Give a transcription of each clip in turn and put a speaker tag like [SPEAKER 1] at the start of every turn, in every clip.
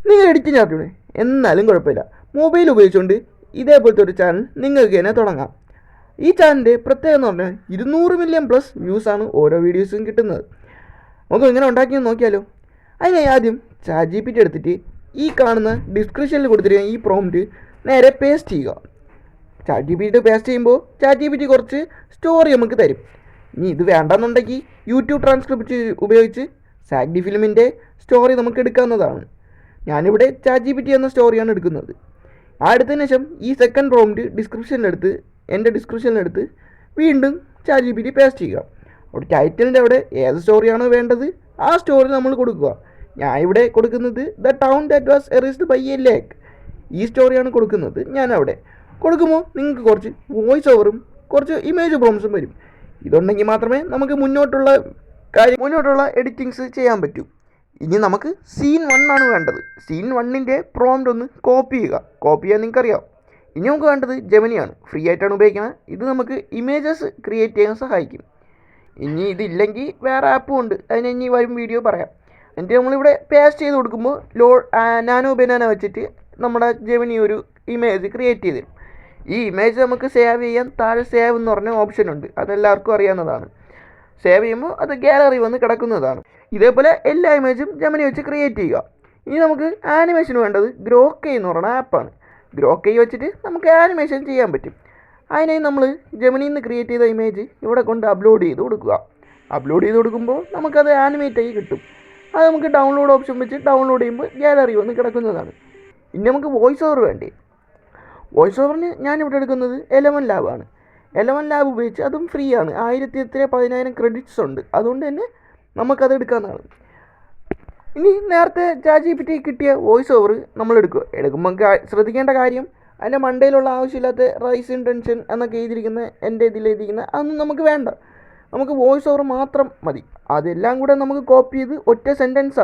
[SPEAKER 1] നിങ്ങൾ എഡിറ്റിംഗ് അറിഞ്ഞൂടെ? എന്നാലും കുഴപ്പമില്ല. മൊബൈൽ ഉപയോഗിച്ചുകൊണ്ട് ഇതേപോലത്തെ ഒരു ചാനൽ നിങ്ങൾക്ക് തന്നെ തുടങ്ങാം. ഈ ചാനലിൻ്റെ പ്രത്യേകത എന്ന് പറഞ്ഞാൽ 200 മില്യൺ പ്ലസ് വ്യൂസാണ് ഓരോ വീഡിയോസും കിട്ടുന്നത്. നമുക്ക് എങ്ങനെ ഉണ്ടാക്കിയെന്ന് നോക്കിയാലോ. അതിനായി ആദ്യം ChatGPT എടുത്തിട്ട് ഈ കാണുന്ന ഡിസ്ക്രിപ്ഷനിൽ കൊടുത്തിരിക്കുന്ന ഈ പ്രോംപ്റ്റ് നേരെ പേസ്റ്റ് ചെയ്യുക. ChatGPT പേസ്റ്റ് ചെയ്യുമ്പോൾ ChatGPT കുറച്ച് സ്റ്റോറി നമുക്ക് തരും. ഇനി ഇത് വേണ്ടെന്നുണ്ടെങ്കിൽ യൂട്യൂബ് ട്രാൻസ്ക്രിപ്റ്റ് ഉപയോഗിച്ച് സാഗ്ഡി ഫിലിമിൻ്റെ സ്റ്റോറി നമുക്ക് എടുക്കാവുന്നതാണ്. ഞാനിവിടെ ChatGPT എന്ന സ്റ്റോറിയാണ് എടുക്കുന്നത്. ആ എടുത്തതിന് ശേഷം ഈ സെക്കൻഡ് പ്രോംപ്റ്റ് എൻ്റെ ഡിസ്ക്രിപ്ഷനിലെടുത്ത് വീണ്ടും ChatGPT പേസ്റ്റ് ചെയ്യുക. അവിടെ ടൈറ്റിലിൻ്റെ അവിടെ ഏത് സ്റ്റോറിയാണോ വേണ്ടത് ആ സ്റ്റോറി നമ്മൾ കൊടുക്കുക. ഞാൻ ഇവിടെ കൊടുക്കുന്നത് the town that was erased by a lake. ഈ സ്റ്റോറിയാണ് കൊടുക്കുന്നത്. ഞാൻ അവിടെ കൊടുക്കുമ്പോൾ നിങ്ങൾക്ക് കുറച്ച് വോയിസ് ഓവറും കുറച്ച് ഇമേജ് പ്രോംപ്റ്റ്സും വരും. ഇതുണ്ടെങ്കിൽ മാത്രമേ നമുക്ക് മുന്നോട്ടുള്ള എഡിറ്റിങ്സ് ചെയ്യാൻ പറ്റൂ. ഇനി നമുക്ക് സീൻ 1 ആണ് വേണ്ടത്. സീൻ 1ൻ്റെ പ്രോംപ്റ്റ് ഒന്ന് കോപ്പി ചെയ്യാൻ നിങ്ങൾക്കറിയാം. ഇനി നമുക്ക് വേണ്ടത് ജെമിനിയാണ്. ഫ്രീ ആയിട്ടാണ് ഉപയോഗിക്കുന്നത്. ഇത് നമുക്ക് ഇമേജസ് ക്രിയേറ്റ് ചെയ്യാൻ സഹായിക്കും. ഇനി ഇതില്ലെങ്കിൽ വേറെ ആപ്പും ഉണ്ട്, അതിന് ഇനി വരും വീഡിയോ പറയാം. എന്നിട്ട് നമ്മളിവിടെ പേസ്റ്റ് ചെയ്ത് കൊടുക്കുമ്പോൾ നാനോ ബനാന വെച്ചിട്ട് നമ്മുടെ ജെമിനി ഒരു ഇമേജ് ക്രിയേറ്റ് ചെയ്ത് തരും. ഈ ഇമേജ് നമുക്ക് സേവ് ചെയ്യാൻ താഴെ സേവ് എന്ന് പറഞ്ഞ ഓപ്ഷൻ ഉണ്ട്. അതെല്ലാവർക്കും അറിയാവുന്നതാണ്. സേവ് ചെയ്യുമ്പോൾ അത് ഗാലറി വന്ന് കിടക്കുന്നതാണ്. ഇതേപോലെ എല്ലാ ഇമേജും ജെമിനി വെച്ച് ക്രിയേറ്റ് ചെയ്യുക. ഇനി നമുക്ക് ആനിമേഷൻ വേണ്ടത് ഗ്രോക്കൈ എന്ന് പറയുന്ന ആപ്പാണ്. ഗ്രോക്കൈ വെച്ചിട്ട് നമുക്ക് ആനിമേഷൻ ചെയ്യാൻ പറ്റും. അതിനായി നമ്മൾ ജെമിനിയിൽ നിന്ന് ക്രിയേറ്റ് ചെയ്ത ഇമേജ് ഇവിടെ കൊണ്ട് അപ്ലോഡ് ചെയ്ത് കൊടുക്കുക. അപ്ലോഡ് ചെയ്ത് കൊടുക്കുമ്പോൾ നമുക്കത് ആനിമേറ്റ് ആയി കിട്ടും. അത് നമുക്ക് ഡൗൺലോഡ് ഓപ്ഷൻ വെച്ച് ഡൗൺലോഡ് ചെയ്യുമ്പോൾ ഗാലറി വന്ന് കിടക്കുന്നതാണ്. ഇനി നമുക്ക് വോയിസ് ഓവർ വേണ്ടേ. വോയിസ് ഓവറിന് ഞാനിവിടെ എടുക്കുന്നത് എലവൻ ലാബാണ്. എലവൻ ലാബ് ഉപയോഗിച്ച് അതും ഫ്രീ ആണ്. 1010 ക്രെഡിറ്റ്സ് ഉണ്ട്. അതുകൊണ്ട് തന്നെ നമുക്കത് എടുക്കാവുന്നതാണ്. ഇനി നേരത്തെ ChatGPT കിട്ടിയ വോയിസ് ഓവർ നമ്മൾ എടുക്കുമ്പോൾ ശ്രദ്ധിക്കേണ്ട കാര്യം, അതിൻ്റെ മണ്ടയിലുള്ള ആവശ്യമില്ലാത്ത റൈസ് ഇൻ ടെൻഷൻ എന്നൊക്കെ എഴുതിയിരിക്കുന്ന എൻ്റെ ഇതിലെഴുതിയിരിക്കുന്ന അതൊന്നും നമുക്ക് വേണ്ട. നമുക്ക് വോയിസ് ഓവർ മാത്രം മതി. അതെല്ലാം കൂടെ നമുക്ക് കോപ്പി ചെയ്ത് ഒറ്റ സെൻറ്റൻസ്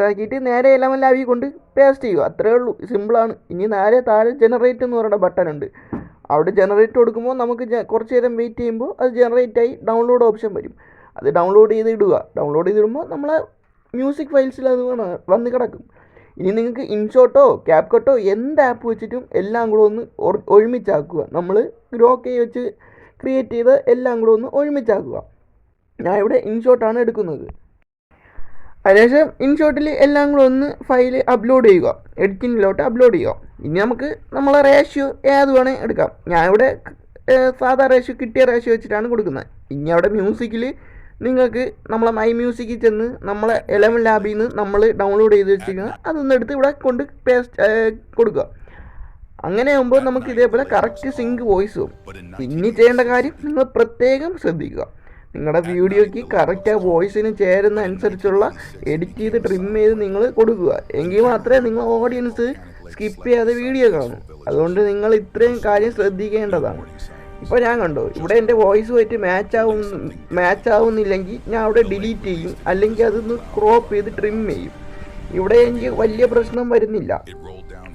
[SPEAKER 1] ആക്കിയിട്ട് നേരെ എലവൻ ലാബിൽ കൊണ്ട് പേസ്റ്റ് ചെയ്യുക. അത്രയേ ഉള്ളൂ. സിമ്പിളാണ്. ഇനി നേരെ താഴെ ജനറേറ്റ് എന്ന് പറയുന്ന ബട്ടൺ ഉണ്ട്. അവിടെ ജനറേറ്റ് കൊടുക്കുമ്പോൾ നമുക്ക് കുറച്ച് നേരം വെയിറ്റ് ചെയ്യുമ്പോൾ അത് ജനറേറ്റായി ഡൗൺലോഡ് ഓപ്ഷൻ വരും. അത് ഡൗൺലോഡ് ചെയ്തിടുമ്പോൾ നമ്മളെ മ്യൂസിക് ഫയൽസിൽ അത് വന്ന് കിടക്കും. ഇനി നിങ്ങൾക്ക് ഇൻഷോട്ടോ ക്യാപ്കട്ടോ എന്ത് ആപ്പ് വെച്ചിട്ടും എല്ലാം കൂടെ ഒന്ന് ഒരുമിച്ചാക്കുക. നമ്മൾ ഗ്രോക്കൈ വെച്ച് ക്രിയേറ്റ് ചെയ്ത് എല്ലാം കൂടെ ഒന്ന് ഒരുമിച്ചാക്കുക. ഞാൻ ഇവിടെ ഇൻഷോട്ടാണ് എടുക്കുന്നത്. അതിനുശേഷം ഇൻഷോട്ടിൽ എല്ലാം കൂടെ ഒന്ന് ഫയൽ അപ്ലോഡ് ചെയ്യുക. എഡിറ്റിങ്ങിലോട്ട് അപ്ലോഡ് ചെയ്യുക. ഇനി നമുക്ക് നമ്മളെ റേഷ്യോ ഏത് വേണേൽ എടുക്കാം. ഞാനിവിടെ സാധാ റേഷ്യോ കിട്ടിയ റേഷ്യോ വെച്ചിട്ടാണ് കൊടുക്കുന്നത്. ഇനി അവിടെ മ്യൂസിക്കിൽ നിങ്ങൾക്ക് നമ്മളെ മൈ മ്യൂസിക്കിൽ ചെന്ന് നമ്മളെ എലവൻ ലാബിൽ നിന്ന് നമ്മൾ ഡൗൺലോഡ് ചെയ്ത് വെച്ചിരിക്കുന്നത് അതൊന്ന് എടുത്ത് ഇവിടെ കൊണ്ട് പേസ്റ്റ് കൊടുക്കുക. അങ്ങനെ ആകുമ്പോൾ നമുക്ക് ഇതേപോലെ കറക്റ്റ് സിങ്ക് വോയിസ് പോകും. ഇനി ചെയ്യേണ്ട കാര്യം നിങ്ങൾ പ്രത്യേകം ശ്രദ്ധിക്കുക. നിങ്ങളുടെ വീഡിയോയ്ക്ക് കറക്റ്റ് ആ വോയിസിന് ചേരുന്ന അനുസരിച്ചുള്ള എഡിറ്റ് ചെയ്ത് ട്രിം ചെയ്ത് നിങ്ങൾ കൊടുക്കുക. എങ്കിൽ മാത്രമേ നിങ്ങൾ ഓഡിയൻസ് സ്കിപ്പ് ചെയ്യാതെ വീഡിയോ കാണൂ. അതുകൊണ്ട് നിങ്ങൾ ഇത്രയും കാര്യം ശ്രദ്ധിക്കേണ്ടതാണ്. ഇപ്പോൾ ഞാൻ കണ്ടോ, ഇവിടെ എൻ്റെ വോയിസുമായിട്ട് മാച്ച് ആവുന്നില്ലെങ്കിൽ ഞാൻ അവിടെ ഡിലീറ്റ് ചെയ്യും, അല്ലെങ്കിൽ അതൊന്ന് ക്രോപ്പ് ചെയ്ത് ട്രിം ചെയ്യും. ഇവിടെ എനിക്ക് വലിയ പ്രശ്നം വരുന്നില്ല.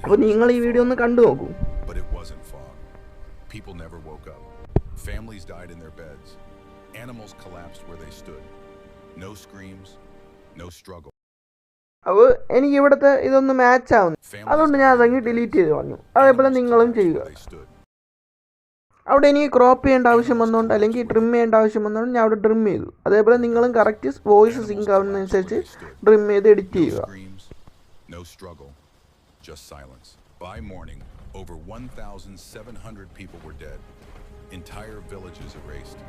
[SPEAKER 1] അപ്പോൾ നിങ്ങൾ ഈ വീഡിയോ ഒന്ന് കണ്ടു നോക്കൂ. Animals collapsed where they stood. No screams, no struggle. അപ്പോൾ എനിക്ക് ഇവിടുത്തെ ഇതൊന്ന് മാച്ച് ആവുന്നു. അതുകൊണ്ട് ഞാൻ അതങ്ങ് ഡിലീറ്റ് ചെയ്ത് കളഞ്ഞു. അതേപോലെ നിങ്ങളും ചെയ്യുക. അവിടെ എനിക്ക് ക്രോപ്പ് ചെയ്യേണ്ട ആവശ്യം വന്നുകൊണ്ട് അല്ലെങ്കിൽ ട്രിം ചെയ്യേണ്ട ആവശ്യം വന്നുകൊണ്ട് ഞാൻ അവിടെ ട്രിം ചെയ്തു. അതേപോലെ നിങ്ങളും കറക്റ്റ് വോയിസ് സിങ്ക് ആവുന്നതനുസരിച്ച് ട്രിം ചെയ്ത് എഡിറ്റ് ചെയ്യുക.
[SPEAKER 2] No struggle, just silence. By morning, over 1,700 people were dead. Entire villages erased.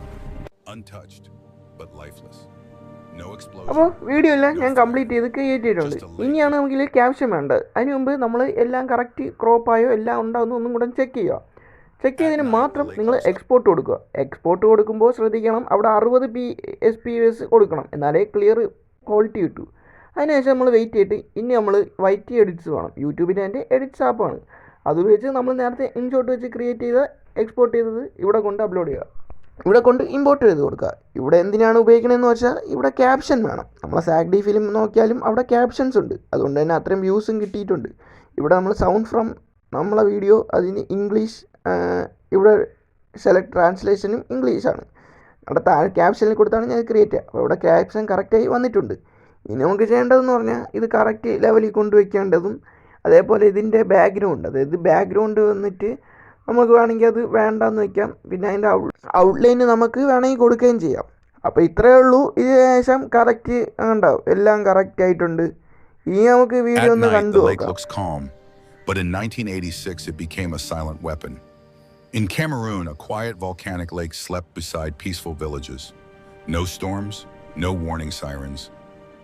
[SPEAKER 2] Untouched but lifeless. No explosion. അപ്പോൾ വീഡിയോ എല്ലാം ഞാൻ കംപ്ലീറ്റ് ചെയ്ത് ക്രിയേറ്റ് ചെയ്തിട്ടുണ്ട്. ഇനിയാണ് നമുക്കിതിൽ ക്യാപ്ഷൻ വേണ്ടത്. അതിന് മുമ്പ് നമ്മൾ എല്ലാം കറക്റ്റ് ക്രോപ്പായോ എല്ലാം ഉണ്ടാവുന്ന ഒന്നും കൂടെ ചെക്ക് ചെയ്യുക. ചെക്ക് ചെയ്തതിന് മാത്രം നിങ്ങൾ എക്സ്പോർട്ട് കൊടുക്കുക. എക്സ്പോർട്ട് കൊടുക്കുമ്പോൾ ശ്രദ്ധിക്കണം, അവിടെ 60 FPS കൊടുക്കണം, എന്നാലേ ക്ലിയർ ക്വാളിറ്റി കിട്ടൂ. അതിനുശേഷം നമ്മൾ വെയിറ്റ് ചെയ്തിട്ട് ഇനി നമ്മൾ വൈറ്റ് എഡിറ്റ്സ് വേണം. യൂട്യൂബിൻ്റെ എൻ്റെ എഡിറ്റ്സ് ആപ്പാണ്. അതുപയോഗിച്ച് നമ്മൾ നേരത്തെ ഇൻഷോട്ട് വെച്ച് ക്രിയേറ്റ് ചെയ്ത് എക്സ്പോർട്ട് ചെയ്തത് ഇവിടെ കൊണ്ട് അപ്ലോഡ് ചെയ്യുക. ഇവിടെ കൊണ്ട് ഇമ്പോർട്ട് ചെയ്ത് കൊടുക്കുക. ഇവിടെ എന്തിനാണ് ഉപയോഗിക്കണമെന്ന് വെച്ചാൽ ഇവിടെ ക്യാപ്ഷൻ വേണം. നമ്മളെ സാഗ്ഡി ഫിലിം നോക്കിയാലും അവിടെ ക്യാപ്ഷൻസ് ഉണ്ട്. അതുകൊണ്ട് തന്നെ അത്രയും വ്യൂസും കിട്ടിയിട്ടുണ്ട്. ഇവിടെ നമ്മൾ സൗണ്ട് ഫ്രം നമ്മളെ വീഡിയോ അതിന് ഇംഗ്ലീഷ്, ഇവിടെ സെലക്ട് ട്രാൻസ്ലേഷനും ഇംഗ്ലീഷാണ്. അവിടെ താഴെ ക്യാപ്ഷനിൽ കൊടുത്താണ് ഞാൻ ക്രിയേറ്റ് ചെയ്യുക. അപ്പോൾ ഇവിടെ ക്യാപ്ഷൻ കറക്റ്റായി വന്നിട്ടുണ്ട്.
[SPEAKER 1] ഇനി നമുക്ക് ചെയ്യേണ്ടതെന്ന് പറഞ്ഞാൽ ഇത് കറക്റ്റ് ലെവലിൽ കൊണ്ടുവയ്ക്കേണ്ടതും, അതേപോലെ ഇതിൻ്റെ ബാക്ക്ഗ്രൗണ്ട്, അതായത് ബാക്ക്ഗ്രൗണ്ട് വന്നിട്ട് നമുക്ക് വേണമെങ്കിൽ അത് വേണ്ടെന്ന് വയ്ക്കാം. പിന്നെ അതിൻ്റെ ഔട്ട്ലൈന് നമുക്ക് വേണമെങ്കിൽ കൊടുക്കുകയും ചെയ്യാം. അപ്പോൾ ഇത്രയേ ഉള്ളൂ. ഇതിന് ശേഷം കറക്റ്റ് ഉണ്ടാവും, എല്ലാം കറക്റ്റ് ആയിട്ടുണ്ട്. ഇനി നമുക്ക് വീഡിയോ
[SPEAKER 2] At
[SPEAKER 1] ഒന്ന്
[SPEAKER 2] night,
[SPEAKER 1] കണ്ടു
[SPEAKER 2] the lake
[SPEAKER 1] നോക്കാം.
[SPEAKER 2] looks calm, but in 1986 it became a silent weapon. In Cameroon, a quiet volcanic lake slept beside peaceful villages. No storms, no warning sirens,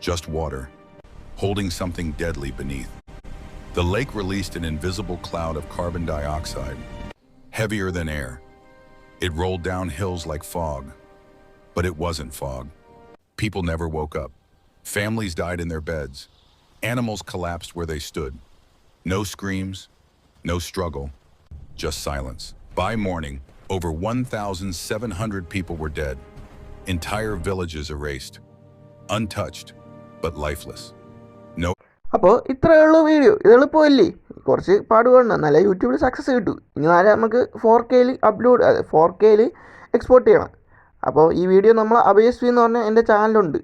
[SPEAKER 2] just water, holding something deadly beneath. The lake released an invisible cloud of carbon dioxide, heavier than air. It rolled down hills like fog, but it wasn't fog. People never woke up. Families died in their beds. Animals collapsed where they stood. No screams, no struggle, just silence. By morning, over 1,700 people were dead. Entire villages erased. Untouched, but lifeless. No.
[SPEAKER 1] അപ്പോൾ ഇത്രയേ ഉള്ളൂ video. ഇത് എളുപ്പമല്ലേ? കുറച്ച് പാടുപെടണം, എന്നാലേ യൂട്യൂബിൽ success കിട്ടൂ. ഇനി നാളെ നമുക്ക് 4Kയിൽ അപ്ലോഡ് 4Kയിൽ എക്സ്പോർട്ട് ചെയ്യണം. അപ്പോൾ ഈ വീഡിയോ നമ്മൾ അഭയശ്രീ എന്ന് പറഞ്ഞ എൻ്റെ ചാനലുണ്ട്,